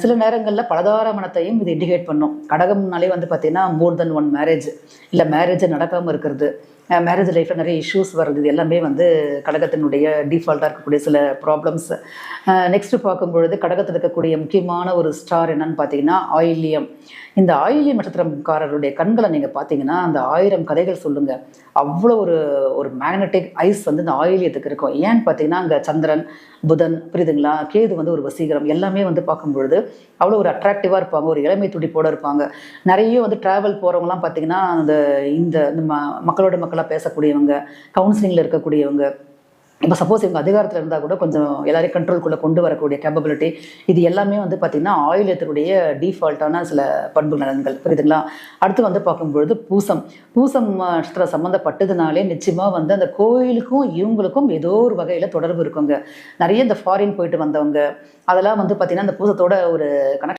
சில நேரங்களில் பலதார மனத்தையும் இது இண்டிகேட் பண்ணும். கடகம்னாலே வந்து பார்த்தீங்கன்னா மோர் தென் ஒன் மேரேஜ், இல்லை மேரேஜ் நடக்காமல் இருக்கிறது, மேரேஜ் லைஃப்பில் நிறைய இஷ்யூஸ் வர்றது, இது எல்லாமே வந்து கடகத்தினுடைய டிஃபால்ட்டாக இருக்கக்கூடிய சில ப்ராப்ளம்ஸ். நெக்ஸ்ட்டு பார்க்கும்பொழுது கடகத்தில் இருக்கக்கூடிய முக்கியமான ஒரு ஸ்டார் என்னன்னு பார்த்தீங்கன்னா ஆயில்யம். இந்த ஆயில்யம் நட்சத்திரக்காரருடைய கண்களை நீங்கள் பார்த்தீங்கன்னா அந்த 1000 கதைகள் சொல்லுங்கள். அவ்வளோ ஒரு ஒரு மேக்னெட்டிக் ஐஸ் வந்து இந்த ஆயில்யத்துக்கு இருக்கும். ஏன்னு பார்த்தீங்கன்னா அங்கே சந்திரன், புதன், புரியுதுங்களா, கேது வந்து ஒரு வசீகரம், எல்லாமே வந்து பார்க்கும்பொழுது அவ்வளோ ஒரு அட்ராக்டிவாக இருப்பாங்க, ஒரு இளமை துடிப்போடு இருப்பாங்க. நிறைய வந்து ட்ராவல் போகிறவங்களாம் பார்த்தீங்கன்னா இந்த மக்களோட மக்களாக பேசக்கூடியவங்க, கவுன்சிலிங்கில் இருக்கக்கூடியவங்க, இப்போ சப்போஸ் இவங்க அதிகாரத்தில் இருந்தால் கூட கொஞ்சம் எல்லாரையும் கண்ட்ரோல்குள்ளே கொண்டு வரக்கூடிய கேப்பபிலிட்டி, இது எல்லாமே வந்து பார்த்திங்கன்னா ஆயில்யத்தினுடைய டிஃபால்ட்டான சில பண்பு நலன்கள், புரியுதுங்களா. அடுத்து வந்து பார்க்கும்பொழுது பூசம் நட்சத்திரம் சம்மந்தப்பட்டதுனாலே நிச்சயமாக வந்து அந்த கோயிலுக்கும் இவங்களுக்கும் ஏதோ ஒரு வகையில் தொடர்பு இருக்குங்க. நிறைய இந்த ஃபாரின் போயிட்டு வந்தவங்க அதெல்லாம் வந்து பார்த்திங்கன்னா அந்த பூசத்தோட ஒரு கனெக்ட்